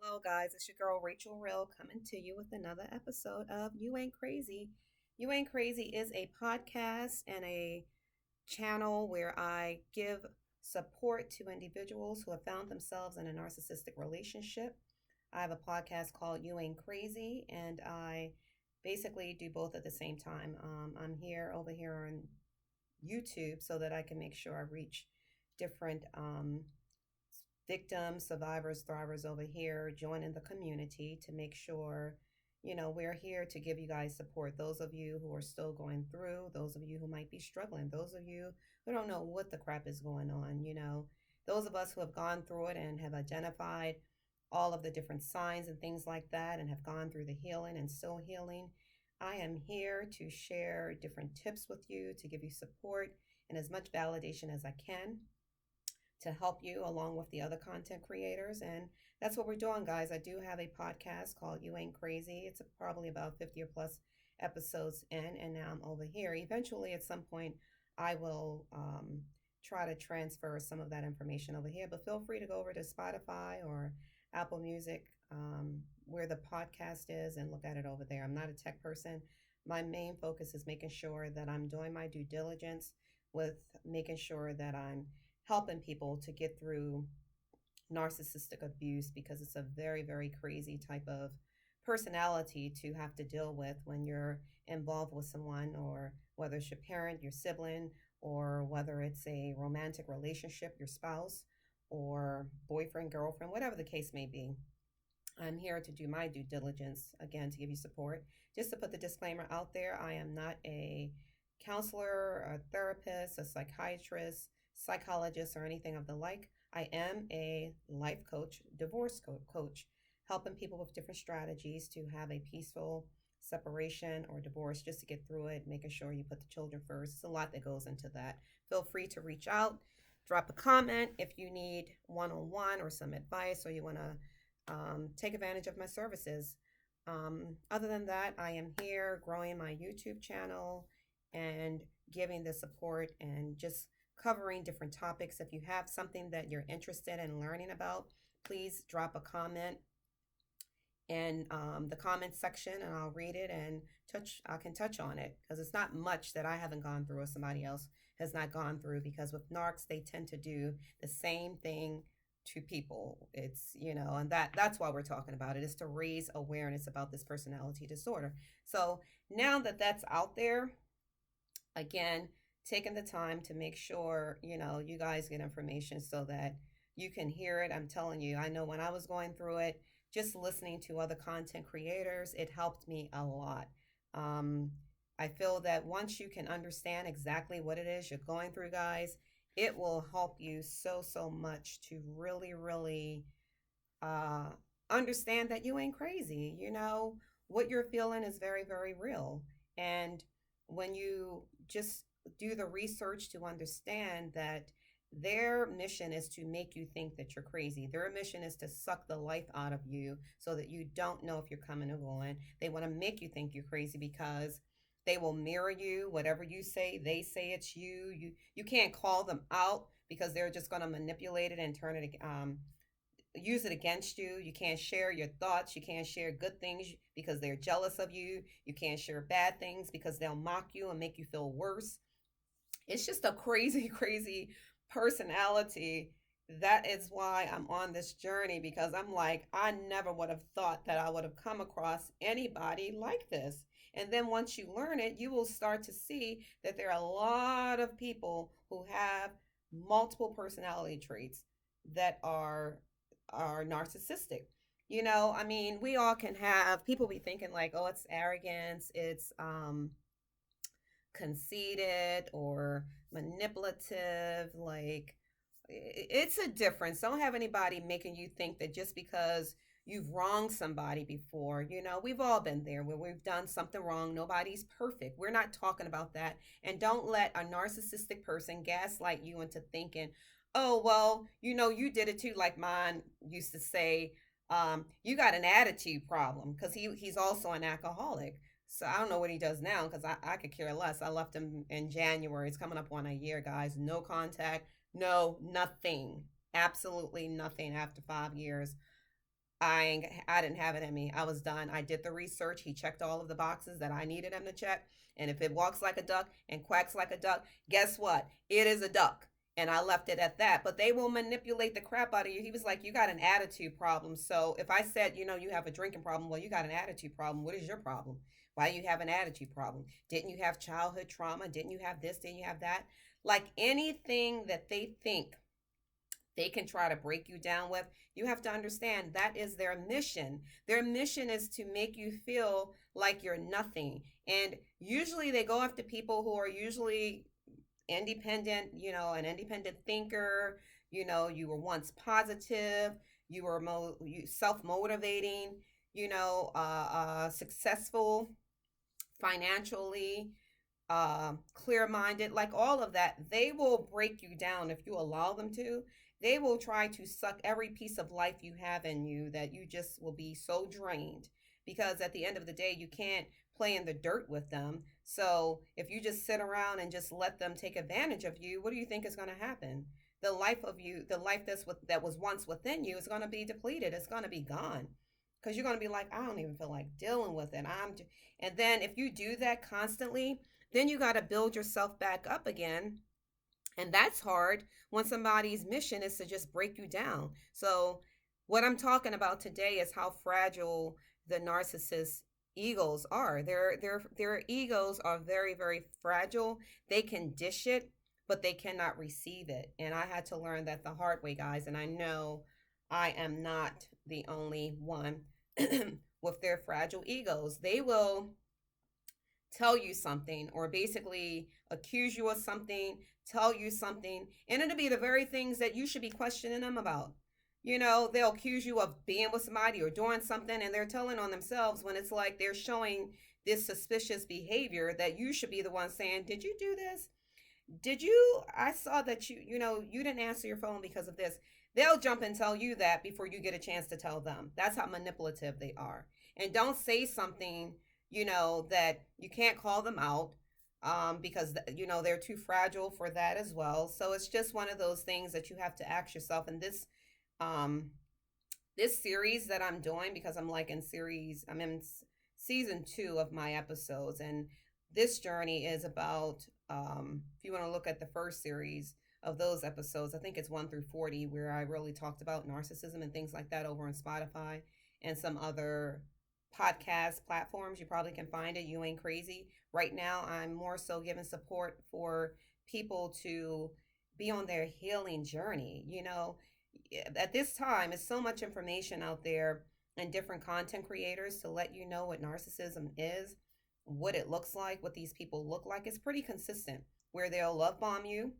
Hello, guys. It's your girl Rachel Real coming to you with another episode of You Ain't Crazy. You Ain't Crazy is a podcast and a channel where I give support to individuals who have found themselves in a narcissistic relationship. I have a podcast called You Ain't Crazy, and I basically do both at the same time. I'm here over here on YouTube so that I can make sure I reach different victims, survivors, thrivers over here joining the community to make sure, we're here to give you guys support. Those of you who are still going through, those of you who might be struggling, those of you who don't know what the crap is going on, those of us who have gone through it and have identified all of the different signs and things like that and have gone through the healing and still healing. I am here to share different tips with you, to give you support and as much validation as I can to help you along with the other content creators. And that's what we're doing, guys. I do have a podcast called You Ain't Crazy. It's probably about 50 or plus episodes in, and now I'm over here. Eventually, at some point, I will try to transfer some of that information over here, but feel free to go over to Spotify or Apple Music, where the podcast is, and look at it over there. I'm not a tech person. My main focus is making sure that I'm doing my due diligence with making sure that I'm helping people to get through narcissistic abuse because it's a very, very crazy type of personality to have to deal with when you're involved with someone, or whether it's your parent, your sibling, or whether it's a romantic relationship, your spouse, or boyfriend, girlfriend, whatever the case may be. I'm here to do my due diligence, again, to give you support. Just to put the disclaimer out there, I am not a counselor, a therapist, a psychiatrist, psychologist, or anything of the like. I am a life coach, coach, helping people with different strategies to have a peaceful separation or divorce, just to get through it, making sure you put the children first. It's a lot that goes into that. Feel free to reach out, drop a comment if you need one on one or some advice, or you want to take advantage of my services. Other than that, I am here growing my YouTube channel and giving the support and just covering different topics. If you have something that you're interested in learning about, please drop a comment in the comment section, and I'll read it and I can touch on it, because it's not much that I haven't gone through or somebody else has not gone through, because with narcs, they tend to do the same thing to people. It's, and that's why we're talking about it, is to raise awareness about this personality disorder. So now that that's out there, again, taking the time to make sure, you guys get information so that you can hear it. I'm telling you, I know when I was going through it, just listening to other content creators, it helped me a lot. Um, I feel that once you can understand exactly what it is you're going through, guys, it will help you so, so much to really, really uh, understand that you ain't crazy. What you're feeling is very, very real. And when you just do the research to understand that their mission is to make you think that you're crazy. Their mission is to suck the life out of you so that you don't know if you're coming or going. They want to make you think you're crazy because they will mirror you. Whatever you say, they say it's you. You can't call them out because they're just going to manipulate it and turn it use it against you. You can't share your thoughts. You can't share good things because they're jealous of you. You can't share bad things because they'll mock you and make you feel worse. It's just a crazy, crazy personality. That is why I'm on this journey, because I'm like, I never would have thought that I would have come across anybody like this. And then once you learn it, you will start to see that there are a lot of people who have multiple personality traits that are narcissistic. I mean, we all can have people be thinking like, oh, it's arrogance, it's conceited or manipulative. Like, it's a difference. Don't have anybody making you think that just because you've wronged somebody before, we've all been there where we've done something wrong. Nobody's perfect. We're not talking about that. And don't let a narcissistic person gaslight you into thinking, oh, well, you did it too. Like mine used to say, you got an attitude problem, because he's also an alcoholic. So I don't know what he does now, because I could care less. I left him in January. It's coming up on a year, guys. No contact, no, nothing. Absolutely nothing after 5 years. I didn't have it in me. I was done. I did the research. He checked all of the boxes that I needed him to check. And if it walks like a duck and quacks like a duck, guess what? It is a duck. And I left it at that. But they will manipulate the crap out of you. He was like, "You got an attitude problem." So if I said, you have a drinking problem, well, you got an attitude problem. What is your problem? Why do you have an attitude problem? Didn't you have childhood trauma? Didn't you have this? Didn't you have that? Like anything that they think they can try to break you down with, you have to understand that is their mission. Their mission is to make you feel like you're nothing. And usually they go after people who are usually independent, an independent thinker. You were once positive, you were self motivating, successful financially, clear minded, like all of that. They will break you down if you allow them to. They will try to suck every piece of life you have in you that you just will be so drained, because at the end of the day, you can't play in the dirt with them. So if you just sit around and just let them take advantage of you, what do you think is going to happen? The life of you, the life that was once within you, is going to be depleted. It's going to be gone, because you're going to be like, I don't even feel like dealing with it. And then if you do that constantly, then you got to build yourself back up again. And that's hard when somebody's mission is to just break you down. So, what I'm talking about today is how fragile the narcissist egos are. Their egos are very, very fragile. They can dish it, but they cannot receive it. And I had to learn that the hard way, guys. And I know I am not the only one with their fragile egos. They will tell you something, or basically accuse you of something, tell you something, and it'll be the very things that you should be questioning them about. They'll accuse you of being with somebody or doing something, and they're telling on themselves, when it's like they're showing this suspicious behavior that you should be the one saying, "Did you do this? Did you? I saw that you didn't answer your phone because of this." They'll jump and tell you that before you get a chance to tell them. That's how manipulative they are. And don't say something, that you can't call them out, because they're too fragile for that as well. So it's just one of those things that you have to ask yourself. And um, this series that I'm doing, because I'm in season 2 of my episodes, and this journey is about, if you want to look at the first series of those episodes, I think it's 1 through 40, where I really talked about narcissism and things like that over on Spotify and some other podcast platforms. You probably can find it. You Ain't Crazy. Right now, I'm more so giving support for people to be on their healing journey. At this time, it's so much information out there and different content creators to let you know what narcissism is, what it looks like, what these people look like. It's pretty consistent, where they'll love bomb you,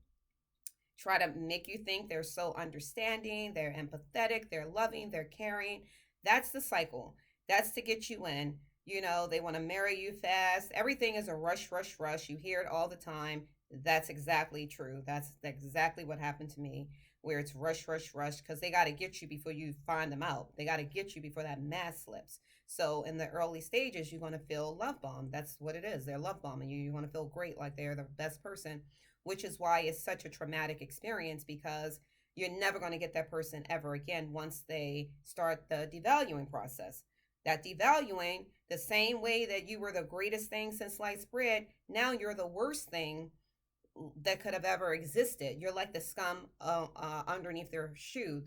try to make you think they're so understanding, they're empathetic, they're loving, they're caring. That's the cycle. That's to get you in. They want to marry you fast. Everything is a rush, rush, rush. You hear it all the time. That's exactly true. That's exactly what happened to me, where it's rush, rush, rush, because they got to get you before you find them out. They got to get you before that mask slips. So in the early stages, you're going to feel love bombed. That's what it is. They're love bombing you. You want to feel great, like they're the best person, which is why it's such a traumatic experience, because you're never going to get that person ever again once they start the devaluing process. That devaluing, the same way that you were the greatest thing since sliced bread, now you're the worst thing that could have ever existed. You're like the scum underneath their shoe.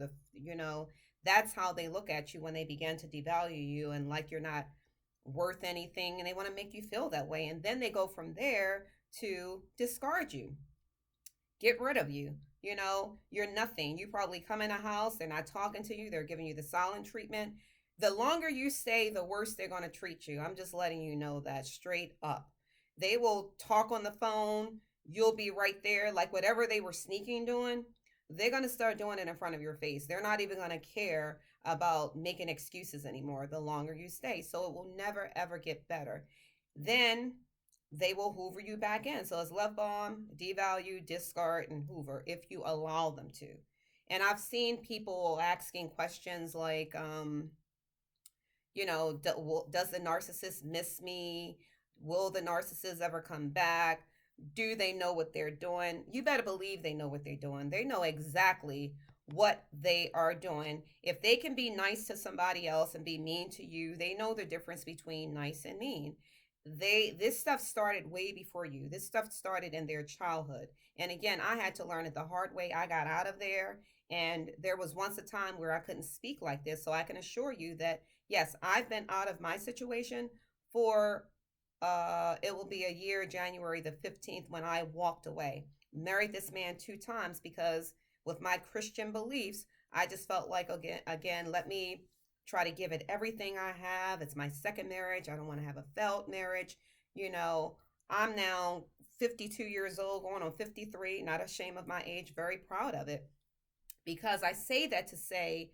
That's how they look at you when they begin to devalue you, and like you're not worth anything, and they want to make you feel that way. And then they go from there to discard you, get rid of you. You're nothing. You probably come in a house, they're not talking to you, they're giving you the silent treatment. The longer you stay, the worse they're going to treat you. I'm just letting you know that straight up. They will talk on the phone. You'll be right there. Like whatever they were sneaking doing, they're going to start doing it in front of your face. They're not even going to care about making excuses anymore the longer you stay. So it will never, ever get better. Then they will hoover you back in. So it's love bomb, devalue, discard, and hoover if you allow them to. And I've seen people asking questions like, does the narcissist miss me? Will the narcissist ever come back? Do they know what they're doing? You better believe they know what they're doing. They know exactly what they are doing. If they can be nice to somebody else and be mean to you, they know the difference between nice and mean. This stuff started way before you. This stuff started in their childhood. And again, I had to learn it the hard way. I got out of there, and there was once a time where I couldn't speak like this. So I can assure you that yes, I've been out of my situation for it will be a year, January the 15th, when I walked away. Married this man 2 times because with my Christian beliefs, I just felt like again, let me try to give it everything I have. It's my second marriage. I don't want to have a failed marriage. You know, I'm now 52 years old, going on 53, not ashamed of my age, very proud of it. Because I say that to say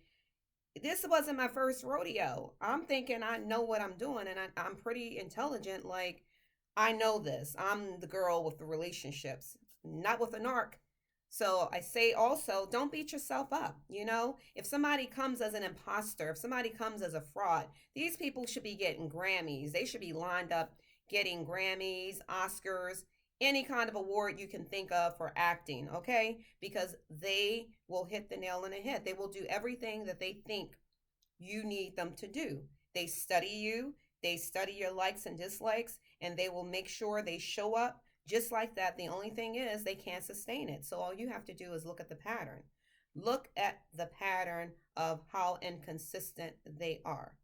this wasn't my first rodeo. I'm thinking I know what I'm doing, and I'm pretty intelligent. Like, I know this. I'm the girl with the relationships, not with a narc. So I say also, don't beat yourself up. You know, if somebody comes as an imposter, if somebody comes as a fraud, these people should be getting Grammys. They should be lined up getting Grammys, Oscars, any kind of award you can think of for acting, okay? Because they will hit the nail on the head. They will do everything that they think you need them to do. They study you, they study your likes and dislikes, and they will make sure they show up just like that. The only thing is they can't sustain it. So all you have to do is look at the pattern. Look at the pattern of how inconsistent they are.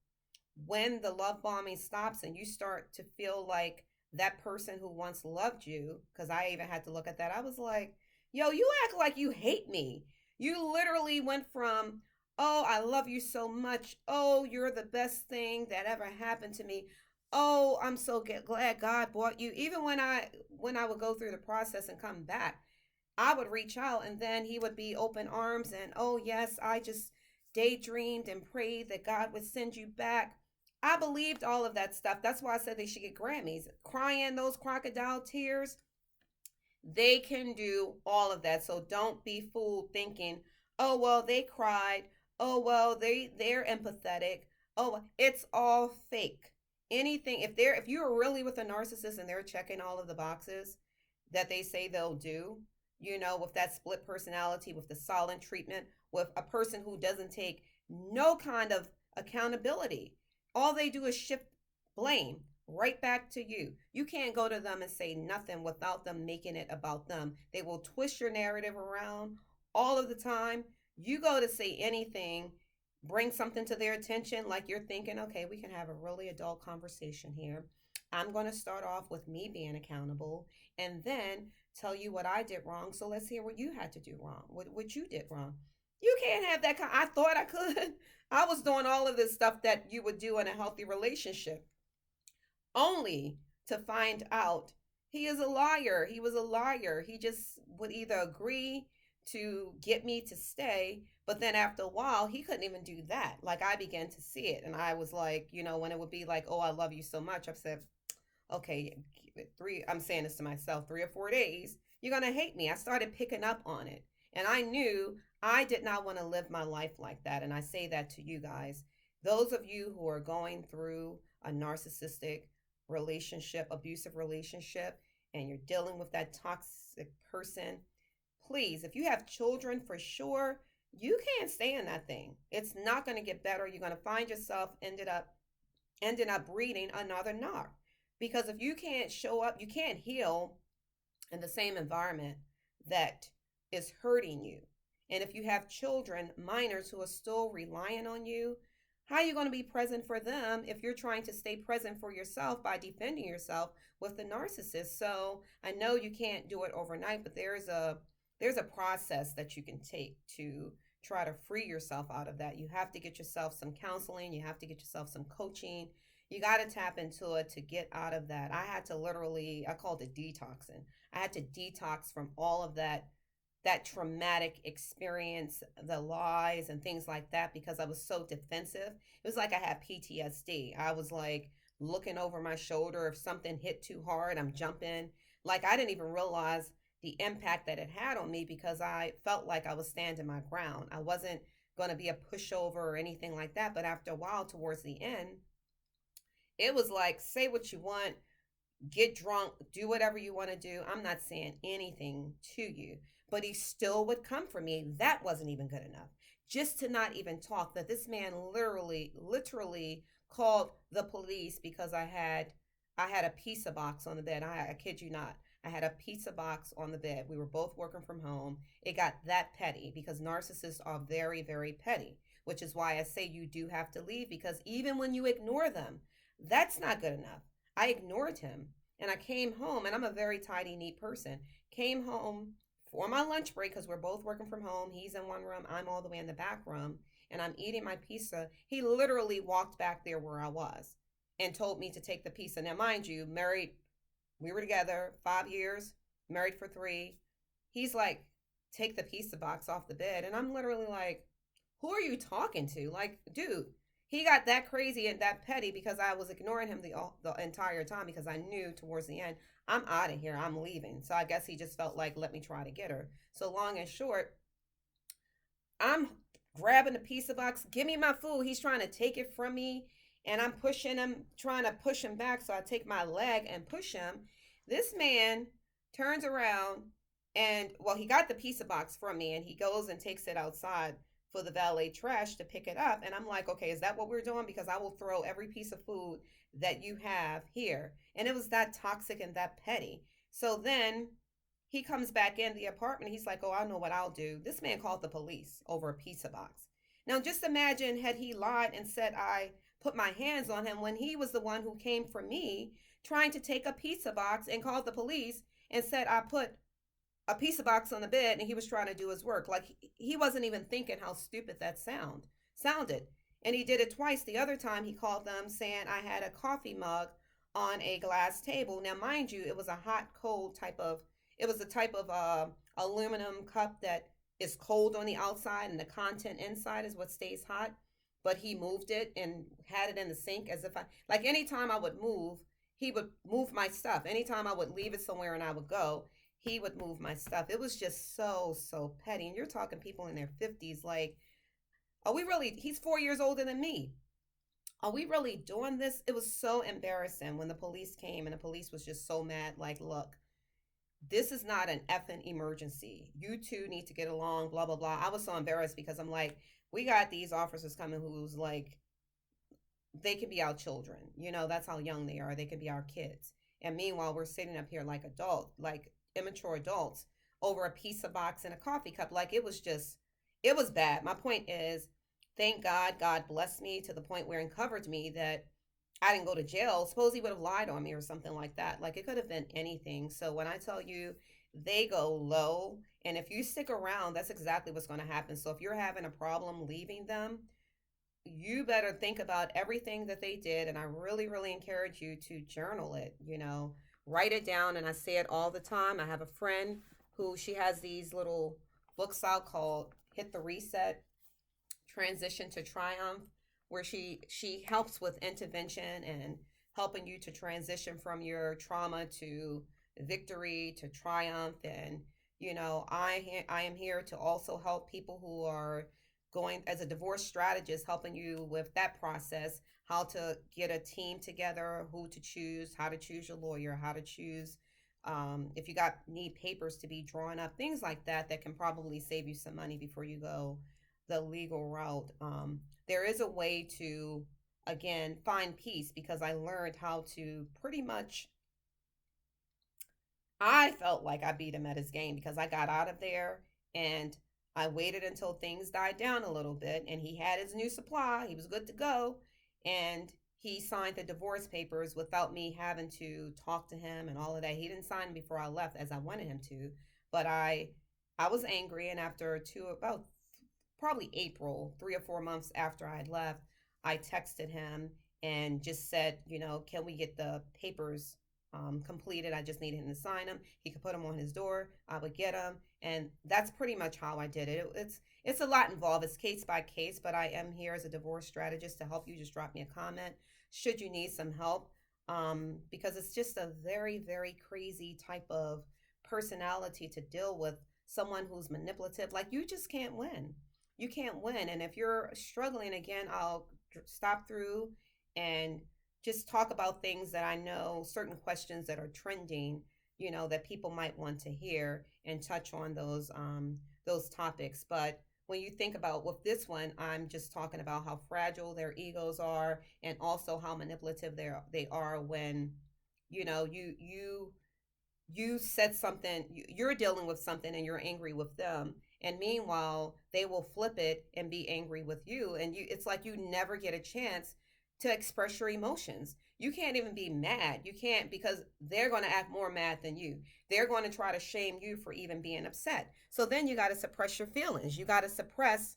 When the love bombing stops and you start to feel like that person who once loved you, because I even had to look at that, I was like, yo, you act like you hate me. You literally went from, oh, I love you so much. Oh, you're the best thing that ever happened to me. Oh, I'm so glad God brought you. Even when I would go through the process and come back, I would reach out and then he would be open arms and, oh, yes, I just daydreamed and prayed that God would send you back. I believed all of that stuff. That's why I said they should get Grammys. Crying those crocodile tears, they can do all of that. So don't be fooled thinking, oh, well, they cried. Oh, well, they're empathetic. Oh, it's all fake. Anything, if you're really with a narcissist and they're checking all of the boxes that they say they'll do, with that split personality, with the silent treatment, with a person who doesn't take no kind of accountability. All they do is shift blame right back to you. You can't go to them and say nothing without them making it about them. They will twist your narrative around all of the time. You go to say anything, bring something to their attention, like you're thinking, okay, we can have a really adult conversation here. I'm going to start off with me being accountable and then tell you what I did wrong. So let's hear what you had to do wrong, what you did wrong. You can't have that. I thought I could. I was doing all of this stuff that you would do in a healthy relationship, only to find out he is a liar. He was a liar. He just would either agree to get me to stay, but then after a while, he couldn't even do that. Like I began to see it, and I was like, when it would be like, "Oh, I love you so much," I said, okay, I'm saying this to myself, 3 or 4 days, you're going to hate me. I started picking up on it. And I knew I did not want to live my life like that. And I say that to you guys. Those of you who are going through a narcissistic relationship, abusive relationship, and you're dealing with that toxic person, please, if you have children, for sure, you can't stay in that thing. It's not going to get better. You're going to find yourself ended up breeding another narc. Because if you can't show up, you can't heal in the same environment that is hurting you. And if you have children, minors who are still relying on you, how are you going to be present for them if you're trying to stay present for yourself by defending yourself with the narcissist? So I know you can't do it overnight, but there's a process that you can take to try to free yourself out of that. You have to get yourself some counseling, you have to get yourself some coaching. You got to tap into it to get out of that. I had to literally, I called it detoxing. I had to detox from all of that traumatic experience, the lies and things like that, because I was so defensive. It was like I had PTSD. I was like looking over my shoulder. If something hit too hard, I'm jumping. Like I didn't even realize the impact that it had on me because I felt like I was standing my ground. I wasn't going to be a pushover or anything like that. But after a while, towards the end, it was like, say what you want, get drunk, do whatever you want to do. I'm not saying anything to you. but he still would come for me. That wasn't even good enough. Just to not even talk, that this man literally called the police because I had a pizza box on the bed. I kid you not. I had a pizza box on the bed. We were both working from home. It got that petty because narcissists are very, very petty, which is why I say you do have to leave, because even when you ignore them, that's not good enough. I ignored him and I came home, and I'm a very tidy, neat person. Came home for my lunch break because we're both working from home. He's in one room, I'm all the way in the back room, and I'm eating my pizza. He literally walked back there where I was and told me to take the pizza. Now, mind you, married, we were together 5 years, married for three. He's like, take the pizza box off the bed. And I'm literally like, who are you talking to? Like, dude, he got that crazy and that petty because I was ignoring him the entire time, because I knew towards the end, I'm out of here. I'm leaving. So I guess he just felt like, let me try to get her. So long and short, I'm grabbing the pizza box. Give me my food. He's trying to take it from me. And I'm pushing him, trying to push him back. So I take my leg and push him. This man turns around and, well, he got the pizza box from me and he goes and takes it outside for the valet trash to pick it up. And I'm like, okay, is that what we're doing? Because I will throw every piece of food that you have here. And it was that toxic and that petty. So then he comes back in the apartment. He's like, oh, I know what I'll do. This man called the police over a pizza box. Now, just imagine had he lied and said I put my hands on him when he was the one who came for me trying to take a pizza box and called the police and said I put a pizza box on the bed and he was trying to do his work. Like he wasn't even thinking how stupid that sounded. And he did it twice. The other time he called them saying I had a coffee mug on a glass table. Now, mind you, it was a hot, cold type of, it was a type of aluminum cup that is cold on the outside and the content inside is what stays hot. But he moved it and had it in the sink as if like anytime I would move, he would move my stuff. Anytime I would leave it somewhere and I would go, he would move my stuff. It was just so petty. And you're talking people in their 50s, like, are we really, he's 4 years older than me. Are we really doing this? It was so embarrassing when the police came and the police was just so mad, like, look, this is not an effing emergency. You two need to get along, blah, blah, blah. I was so embarrassed because I'm like, we got these officers coming who's like, they could be our children. You know, that's how young they are. They could be our kids. And meanwhile, we're sitting up here like like immature adults over a pizza box and a coffee cup. Like it was just, it was bad. My point is, thank God, God blessed me to the point where it covered me that I didn't go to jail. Suppose he would have lied on me or something like that. Like it could have been anything. So when I tell you they go low, and if you stick around, that's exactly what's going to happen. So if you're having a problem leaving them, you better think about everything that they did. And I really, really encourage you to journal it, write it down. And I say it all the time. I have a friend who she has these little books out called Hit the Reset, Transition to Triumph, where she helps with intervention and helping you to transition from your trauma to victory to triumph. And I am here to also help people who are going as a divorce strategist, helping you with that process, how to get a team together, who to choose, how to choose your lawyer, how to choose if you got need papers to be drawn up, things like that, that can probably save you some money before you go the legal route. There is a way to, again, find peace, because I learned how to pretty much, I felt like I beat him at his game because I got out of there and I waited until things died down a little bit and he had his new supply. He was good to go. And he signed the divorce papers without me having to talk to him and all of that. He didn't sign them before I left as I wanted him to. But I was angry, and after about probably April, 3 or 4 months after I had left, I texted him and just said, can we get the papers completed? I just needed him to sign them. He could put them on his door. I would get them, and that's pretty much how I did it. It's a lot involved. It's case by case, but I am here as a divorce strategist to help you. Just drop me a comment should you need some help, because it's just a very, very crazy type of personality to deal with. Someone who's manipulative, like, you just can't win. You can't win. And if you're struggling, again, I'll stop through and just talk about things that I know, certain questions that are trending, that people might want to hear. and touch on those topics. But when you think about with this one, I'm just talking about how fragile their egos are, and also how manipulative they are when you said something, you're dealing with something and you're angry with them, and meanwhile they will flip it and be angry with you, and it's like you never get a chance to express your emotions. You can't even be mad. You can't, because they're going to act more mad than you. They're going to try to shame you for even being upset. So then you got to suppress your feelings. You got to suppress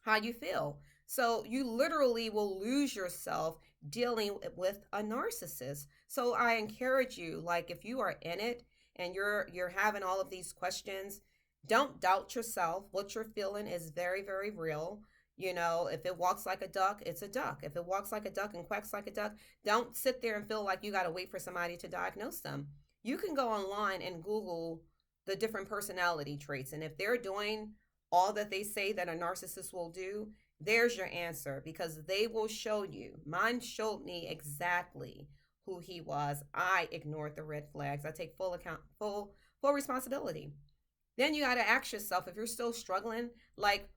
how you feel. So you literally will lose yourself dealing with a narcissist. So I encourage you, like, if you are in it and you're having all of these questions, don't doubt yourself. What you're feeling is very, very real. If it walks like a duck, it's a duck. If it walks like a duck and quacks like a duck, don't sit there and feel like you got to wait for somebody to diagnose them. You can go online and Google the different personality traits. And if they're doing all that they say that a narcissist will do, there's your answer, because they will show you. Mine showed me exactly who he was. I ignored the red flags. I take full responsibility. Then you got to ask yourself, if you're still struggling, like,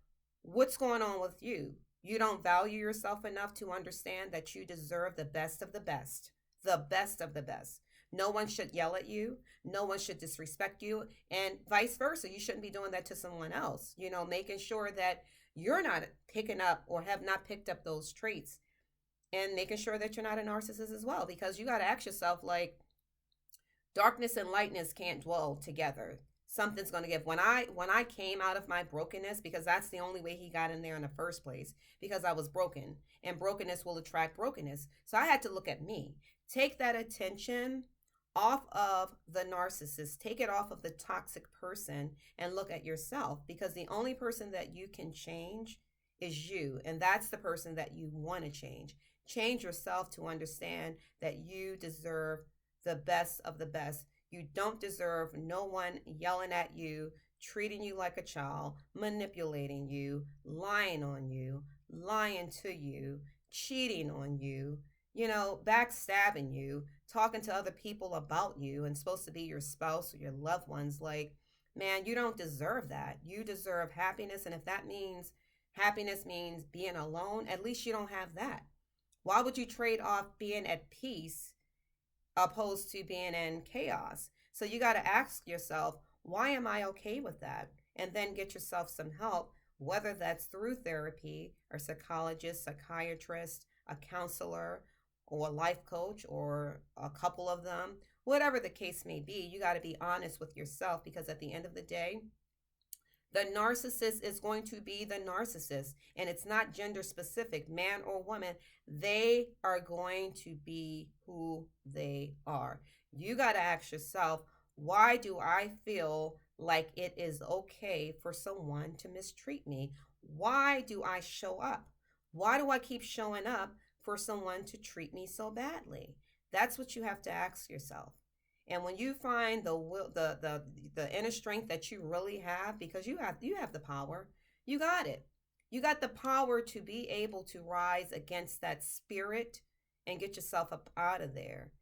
what's going on with you? You don't value yourself enough to understand that you deserve the best of the best. The best of the best. No one should yell at you. No one should disrespect you. And vice versa. You shouldn't be doing that to someone else. Making sure that you're not picking up or have not picked up those traits, and making sure that you're not a narcissist as well. Because you got to ask yourself, like, darkness and lightness can't dwell together. Something's going to give. When I came out of my brokenness, because that's the only way he got in there in the first place, because I was broken, and brokenness will attract brokenness. So I had to look at me. Take that attention off of the narcissist, take it off of the toxic person, and look at yourself, because the only person that you can change is you, and that's the person that you want to change. Change yourself to understand that you deserve the best of the best. You don't deserve no one yelling at you, treating you like a child, manipulating you, lying on you, lying to you, cheating on you, backstabbing you, talking to other people about you, and supposed to be your spouse or your loved ones. Like, man, you don't deserve that. You deserve happiness. And if that means happiness means being alone, at least you don't have that. Why would you trade off being at peace opposed to being in chaos? So you got to ask yourself, why am I okay with that? And then get yourself some help, whether that's through therapy or psychologist, psychiatrist, a counselor, or a life coach, or a couple of them. Whatever the case may be, you got to be honest with yourself, because at the end of the day, the narcissist is going to be the narcissist, and it's not gender specific, man or woman. They are going to be who they are. You got to ask yourself, why do I feel like it is okay for someone to mistreat me? Why do I show up? Why do I keep showing up for someone to treat me so badly? That's what you have to ask yourself. And when you find the will, the inner strength that you really have, because you have the power, you got it. You got the power to be able to rise against that spirit and get yourself up out of there.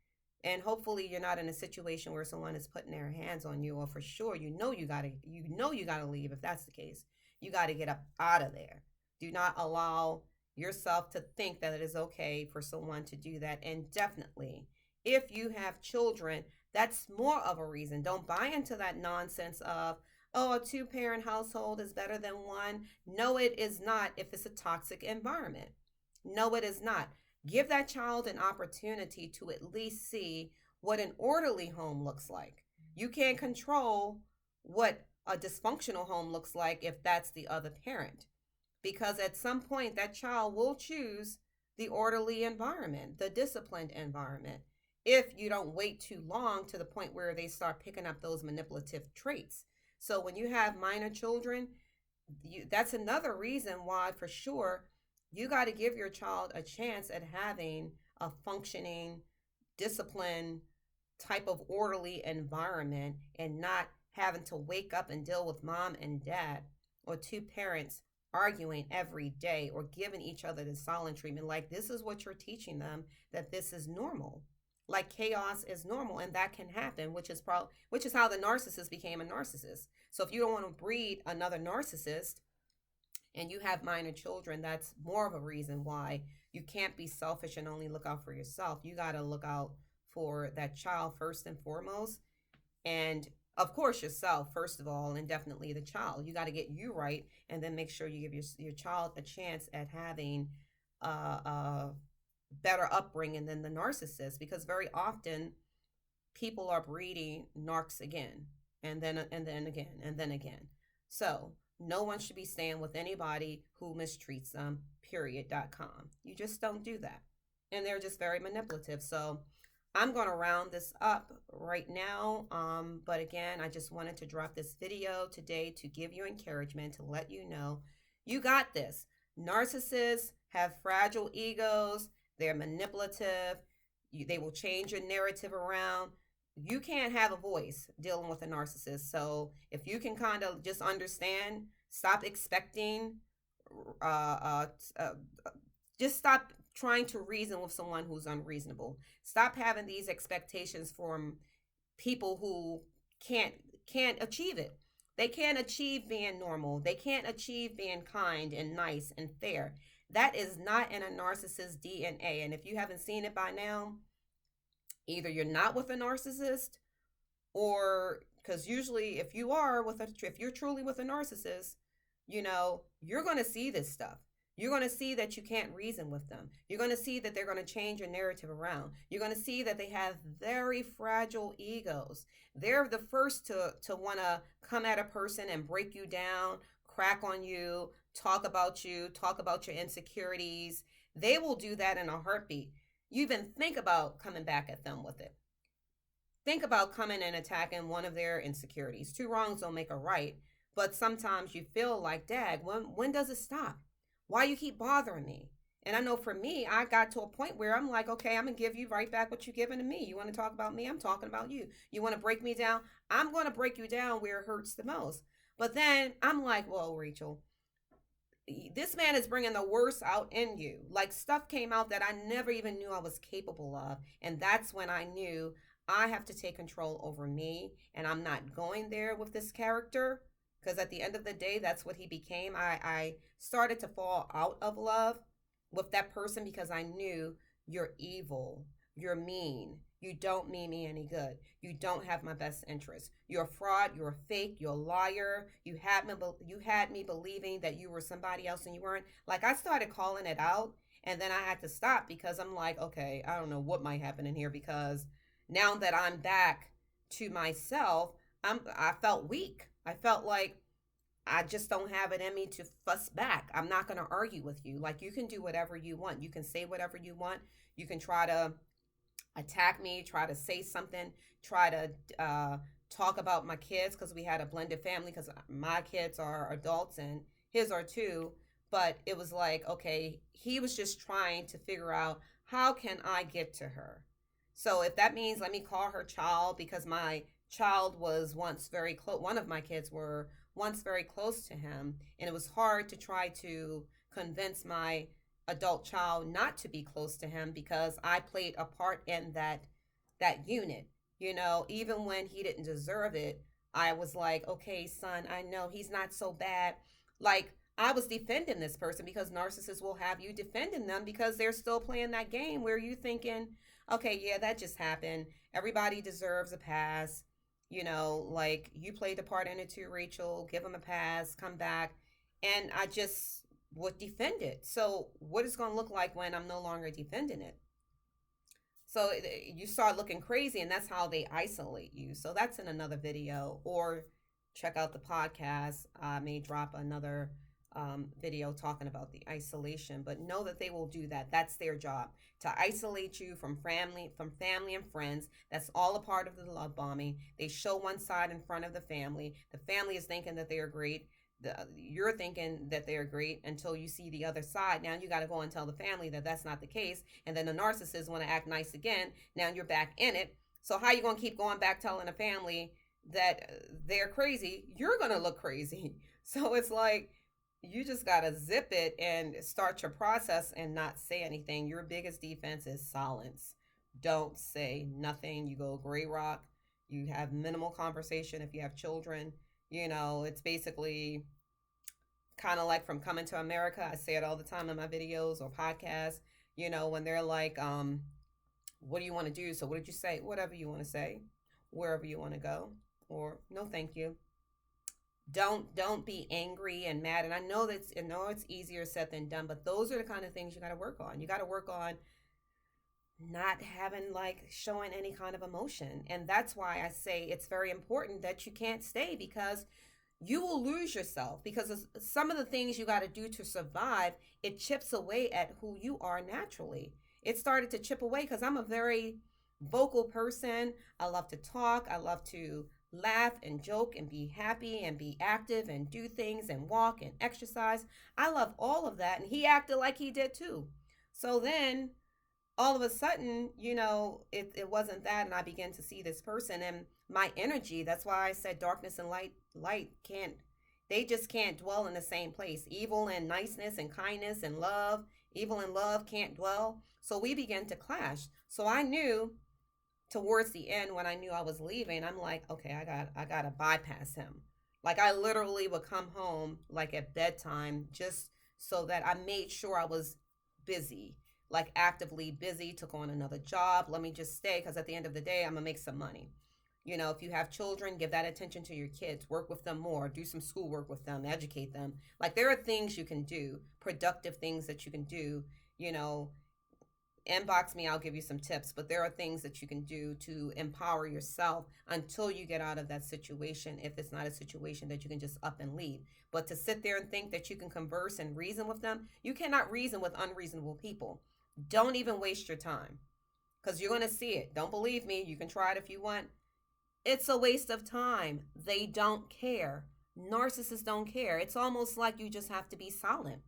And hopefully you're not in a situation where someone is putting their hands on you, or for sure you gotta leave. If that's the case, you got to get up out of there. Do not allow yourself to think that it is okay for someone to do that. And definitely, if you have children, that's more of a reason. Don't buy into that nonsense of, oh, a two-parent household is better than one. No, it is not, if it's a toxic environment. No, it is not. Give that child an opportunity to at least see what an orderly home looks like. You can't control what a dysfunctional home looks like if that's the other parent, because at some point that child will choose the orderly environment, the disciplined environment, if you don't wait too long to the point where they start picking up those manipulative traits. So when you have minor children, that's another reason why, for sure, you got to give your child a chance at having a functioning, disciplined type of orderly environment, and not having to wake up and deal with mom and dad, or two parents arguing every day, or giving each other the silent treatment. Like, this is what you're teaching them, that this is normal. like chaos is normal, and that can happen, which is how the narcissist became a narcissist. So if you don't want to breed another narcissist and you have minor children, that's more of a reason why you can't be selfish and only look out for yourself. You got to look out for that child first and foremost, and of course yourself first of all, and definitely the child. You got to get you right, and then make sure you give your child a chance at having a better upbringing than the narcissist, because very often people are breeding narcs again, and then again, and then again. So no one should be staying with anybody who mistreats them, period.com. You just don't do that. And they're just very manipulative. So I'm going to round this up right now. But again, I just wanted to drop this video today to give you encouragement, to let you know you got this. Narcissists have fragile egos. They're manipulative. They will change your narrative around. You can't have a voice dealing with a narcissist. So if you can kind of just understand, stop expecting, uh, uh, uh, just stop trying to reason with someone who's unreasonable. Stop having these expectations from people who can't can't achieve it. They can't achieve being normal. They can't achieve being kind and nice and fair. That is not in a narcissist's DNA. And if you haven't seen it by now, either you're not with a narcissist, or because usually if you're truly with a narcissist, you're going to see this stuff. You're going to see that you can't reason with them. You're going to see that they're going to change your narrative around. You're going to see that they have very fragile egos. They're the first to want to come at a person and break you down, crack on you, talk about your insecurities. They will do that in a heartbeat. You even think about coming back at them with it. Think about coming and attacking one of their insecurities. Two wrongs don't make a right, but sometimes you feel like, Dad, when does it stop? Why you keep bothering me? And I know for me, I got to a point where I'm like, okay, I'm going to give you right back what you're giving to me. You want to talk about me? I'm talking about you. You want to break me down? I'm going to break you down where it hurts the most. But then I'm like, well, Rachel, this man is bringing the worst out in you. Like, stuff came out that I never even knew I was capable of. And that's when I knew I have to take control over me. And I'm not going there with this character, because at the end of the day, that's what he became. I started to fall out of love with that person because I knew, you're evil, you're mean, you don't mean me any good, you don't have my best interest, you're a fraud, you're a fake, you're a liar, you had me believing that you were somebody else and you weren't. Like, I started calling it out, and then I had to stop because I'm like, okay, I don't know what might happen in here, because now that I'm back to myself, I felt weak. I felt like I just don't have it in me to fuss back. I'm not going to argue with you. Like, you can do whatever you want. You can say whatever you want. You can try to attack me, try to say something, try to talk about my kids, because we had a blended family, because my kids are adults and his are too. But it was like, okay, he was just trying to figure out, how can I get to her? So if that means let me call her child, because my child was once very close, one of my kids were once very close to him, and it was hard to try to convince my adult child not to be close to him, because I played a part in that unit. Even when he didn't deserve it, I was like, okay, son, I know he's not so bad. Like, I was defending this person, because narcissists will have you defending them because they're still playing that game where you thinking, okay, yeah, that just happened. Everybody deserves a pass. Like, you played a part in it too, Rachel. Give them a pass, come back. And I just would defend it. So what is going to look like when I'm no longer defending it? So you start looking crazy, and that's how they isolate you. So that's in another video, or check out the podcast. I may drop another video talking about the isolation, but know that they will do that. That's their job, to isolate you from family and friends. That's all a part of the love bombing. They show one side in front of the family. The family is thinking that they are great. You're thinking that they're great until you see the other side. Now you got to go and tell the family that that's not the case. And then the narcissists want to act nice again. Now you're back in it. So how are you going to keep going back telling a family that they're crazy? You're going to look crazy. So it's like, you just got to zip it and start your process and not say anything. Your biggest defense is silence. don't say nothing. You go gray rock. You have minimal conversation if you have children. It's basically kind of like from Coming to America. I say it all the time in my videos or podcasts. When they're like, what do you want to do? So what did you say? Whatever you want to say, wherever you want to go, or no, thank you. Don't be angry and mad. And I know it's easier said than done, but those are the kind of things you got to work on. You got to work on not having like showing any kind of emotion. And that's why I say it's very important that you can't stay, because you will lose yourself, because some of the things you got to do to survive, it chips away at who you are naturally. It started to chip away because I'm a very vocal person. I love to talk. I love to laugh and joke and be happy and be active and do things and walk and exercise. I love all of that. And he acted like he did too. So then all of a sudden, it wasn't that. And I began to see this person and my energy. That's why I said darkness and light can't, they just can't dwell in the same place. Evil and niceness and kindness and love, evil and love can't dwell. So we began to clash. So I knew towards the end, when I knew I was leaving, I'm like, okay, I gotta bypass him. Like I literally would come home like at bedtime, just so that I made sure I was busy, like actively busy, took on another job. Let me just stay, because at the end of the day, I'm gonna make some money. If you have children, give that attention to your kids, work with them more, do some schoolwork with them, educate them. Like there are things you can do, productive things that you can do, you know, inbox me, I'll give you some tips, but there are things that you can do to empower yourself until you get out of that situation, if it's not a situation that you can just up and leave. But to sit there and think that you can converse and reason with them, you cannot reason with unreasonable people. Don't even waste your time, because you're going to see it. Don't believe me, you can try it if you want. It's a waste of time. They don't care. Narcissists don't care. It's almost like you just have to be silent.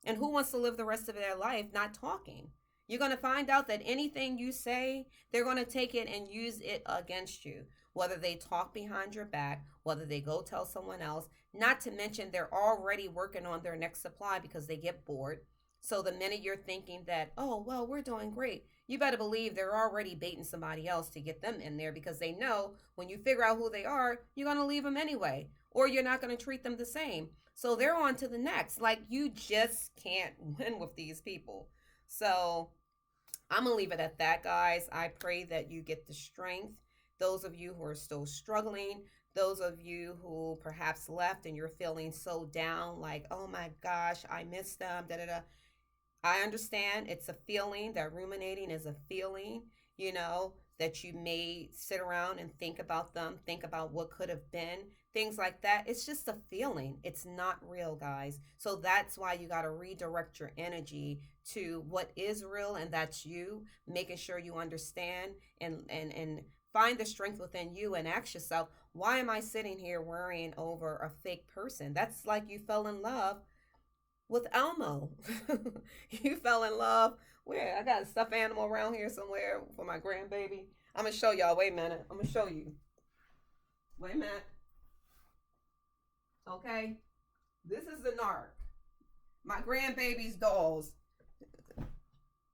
And who wants to live the rest of their life not talking? You're going to find out that anything you say, they're going to take it and use it against you. Whether they talk behind your back, whether they go tell someone else, not to mention they're already working on their next supply because they get bored. So the minute you're thinking that, oh, well, we're doing great, you better believe they're already baiting somebody else to get them in there, because they know when you figure out who they are, you're going to leave them anyway, or you're not going to treat them the same. So they're on to the next. Like, you just can't win with these people. So I'm going to leave it at that, guys. I pray that you get the strength. Those of you who are still struggling, those of you who perhaps left and you're feeling so down, like, oh my gosh, I miss them, da da da. I understand it's a feeling. That ruminating is a feeling, that you may sit around and think about them, think about what could have been, things like that. It's just a feeling. It's not real, guys. So that's why you got to redirect your energy to what is real, and that's you, making sure you understand and find the strength within you and ask yourself, why am I sitting here worrying over a fake person? That's like you fell in love with Elmo. You fell in love. Where? I got a stuffed animal around here somewhere for my grandbaby. I'm going to show y'all. Wait a minute. I'm going to show you. Wait a minute. Okay. This is the narc. My grandbaby's dolls.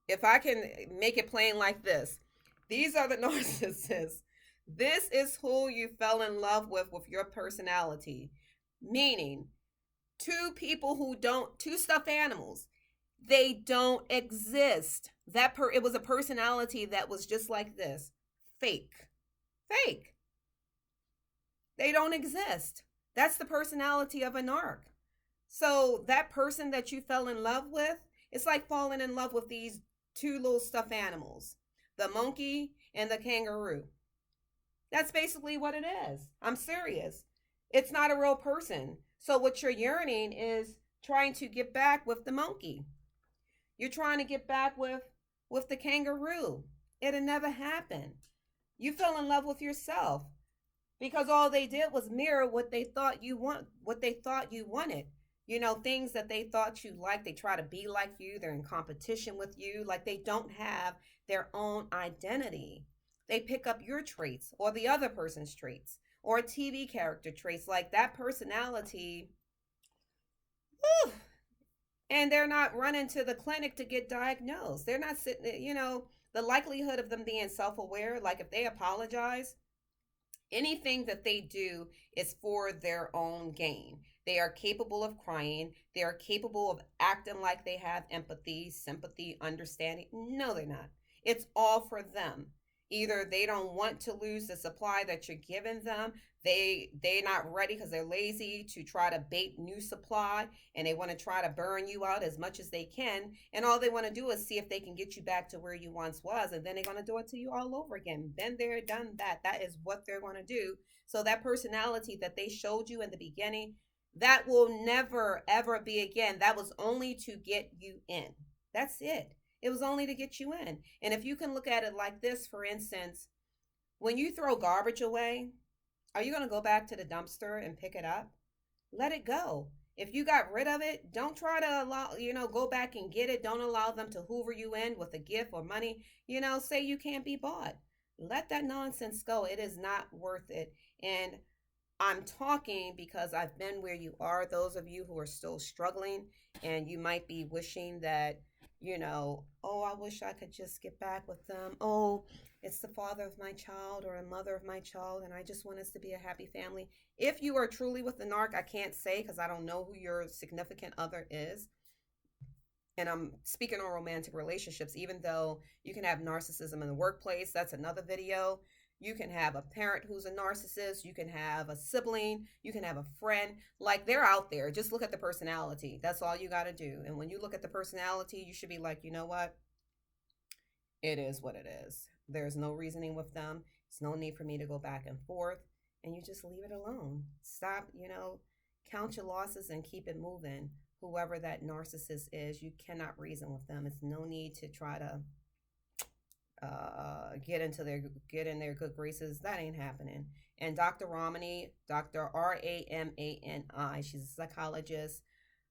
If I can make it plain like this, these are the narcissists. This is who you fell in love with your personality. Meaning, two stuffed animals, they don't exist. It was a personality that was just like this. Fake. They don't exist. That's the personality of a narc. So that person that you fell in love with, it's like falling in love with these two little stuffed animals, the monkey and the kangaroo. That's basically what it is. I'm serious. It's not a real person. So what you're yearning is trying to get back with the monkey. You're trying to get back with the kangaroo. It'll never happen. You fell in love with yourself, because all they did was mirror what they thought you wanted. Things that they thought you liked. They try to be like you. They're in competition with you. Like, they don't have their own identity. They pick up your traits or the other person's traits, or a TV character traits. Like, that personality, whew, and they're not running to the clinic to get diagnosed. They're not sitting, the likelihood of them being self aware, like if they apologize, anything that they do is for their own gain. They are capable of crying. They are capable of acting like they have empathy, sympathy, understanding. No, they're not. It's all for them. Either they don't want to lose the supply that you're giving them. They're not ready because they're lazy to try to bait new supply, and they want to try to burn you out as much as they can. And all they want to do is see if they can get you back to where you once was, and then they're going to do it to you all over again. Been there, done that. That is what they're going to do. So that personality that they showed you in the beginning, that will never ever be again. That was only to get you in. That's it. It was only to get you in. And if you can look at it like this, for instance, when you throw garbage away, are you going to go back to the dumpster and pick it up? Let it go. If you got rid of it, don't try to go back and get it. Don't allow them to hoover you in with a gift or money. Say you can't be bought. Let that nonsense go. It is not worth it. And I'm talking because I've been where you are. Those of you who are still struggling, and you might be wishing that, oh, I wish I could just get back with them. Oh, it's the father of my child or a mother of my child, and I just want us to be a happy family. If you are truly with the narc, I can't say because I don't know who your significant other is. And I'm speaking on romantic relationships, even though you can have narcissism in the workplace. That's another video. You can have a parent who's a narcissist. You can have a sibling. You can have a friend. Like, they're out there. Just look at the personality. That's all you got to do. And when you look at the personality, you should be like, you know what? It is what it is. There's no reasoning with them. There's no need for me to go back and forth. And you just leave it alone. Stop, count your losses and keep it moving. Whoever that narcissist is, you cannot reason with them. It's no need to try to get in their good graces. That ain't happening. And Dr. Ramani, Dr. Ramani, she's a psychologist.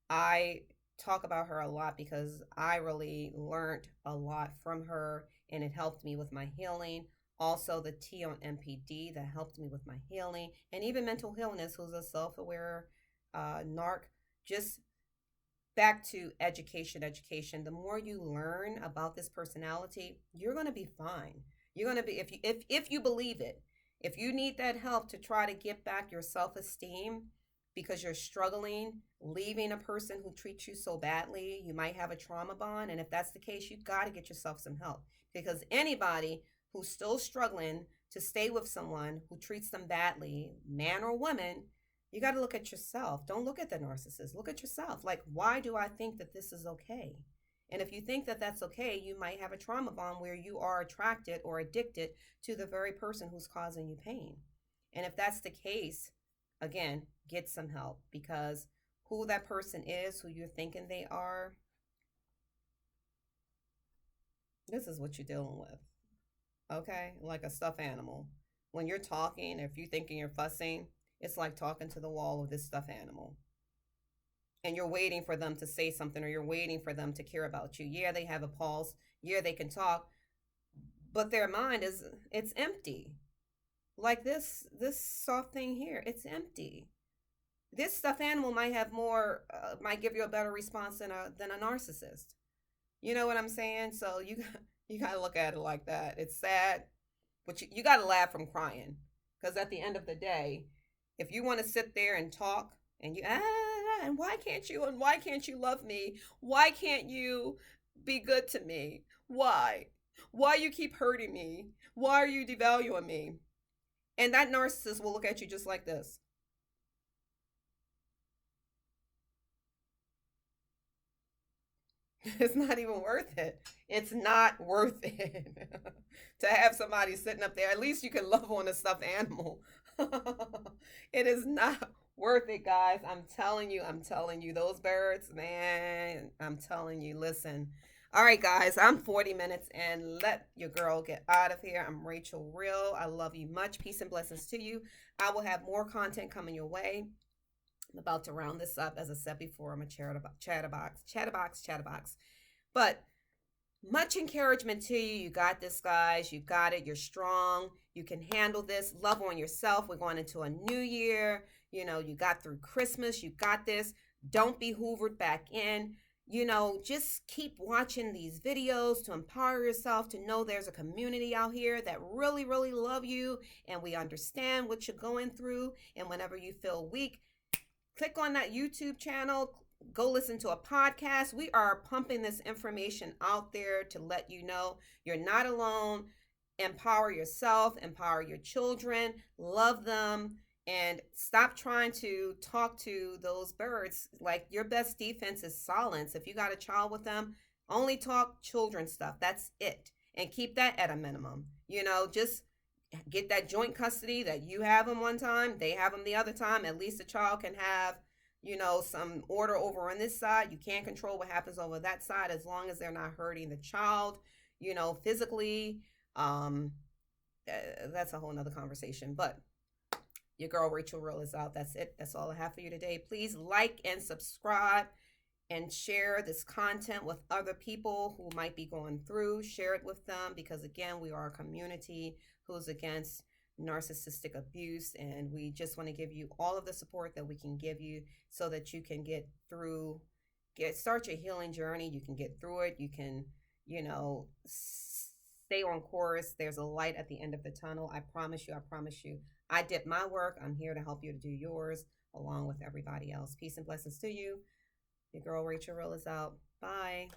I talk about her a lot because I really learned a lot from her, and it helped me with my healing. Also, the T on MPD, that helped me with my healing, and even mental illness, who's a self-aware narc. Just back to education. The more you learn about this personality, you're going to be fine. You're going to be, if you believe it. If you need that help to try to get back your self-esteem because you're struggling leaving a person who treats you so badly, you might have a trauma bond. And if that's the case, you got to get yourself some help, because anybody who's still struggling to stay with someone who treats them badly, man or woman, you got to look at yourself. Don't look at the narcissist. Look at yourself. Like, why do I think that this is okay? And if you think that that's okay, you might have a trauma bond where you are attracted or addicted to the very person who's causing you pain. And if that's the case, again, get some help, because who that person is, who you're thinking they are, this is what you're dealing with. Okay? Like a stuffed animal. When you're talking, if you're thinking you're fussing, it's like talking to the wall of this stuffed animal. And you're waiting for them to say something, or you're waiting for them to care about you. Yeah, they have a pulse. Yeah, they can talk. But their mind it's empty. Like this soft thing here, it's empty. This stuffed animal might have more, might give you a better response than a narcissist. You know what I'm saying? So you gotta look at it like that. It's sad, but you gotta laugh from crying, because at the end of the day, if you want to sit there and talk and and why can't you love me? Why can't you be good to me? Why you keep hurting me? Why are you devaluing me? And that narcissist will look at you just like this. It's not even worth it. It's not worth it to have somebody sitting up there. At least you can love on a stuffed animal. It is not worth it, guys. I'm telling you, those birds, man, I'm telling you, listen. All right, guys, I'm 40 minutes and let your girl get out of here. I'm Rachel Real. I love you much. Peace and blessings to you. I will have more content coming your way. I'm about to round this up. As I said before, I'm a chatterbox. But much encouragement to you. You got this, guys. You got it. You're strong. You can handle this. Love on yourself. We're going into a new year. You got through Christmas. You got this. Don't be hoovered back in. just keep watching these videos to empower yourself to know there's a community out here that really, really love you, and we understand what you're going through. And whenever you feel weak, click on that YouTube channel, go listen to a podcast. We are pumping this information out there to let you know you're not alone. Empower yourself, empower your children, love them, and stop trying to talk to those birds. Like, your best defense is silence. If you got a child with them, only talk children stuff. That's it. And keep that at a minimum. Just get that joint custody, that you have them one time, they have them the other time. At least the child can have, some order over on this side. You can't control what happens over that side as long as they're not hurting the child, physically. Um, that's a whole nother conversation. But your girl Rachel Real is out. That's it. That's all I have for you today. Please like and subscribe and share this content with other people who might be going through. Share it with them because, again, we are a community who's against narcissistic abuse, and we just want to give you all of the support that we can give you so that you can start your healing journey. You can get through it. You can, stay on course. There's a light at the end of the tunnel. I promise you. I promise you. I did my work. I'm here to help you to do yours along with everybody else. Peace and blessings to you. Your girl Rachel Real is out. Bye.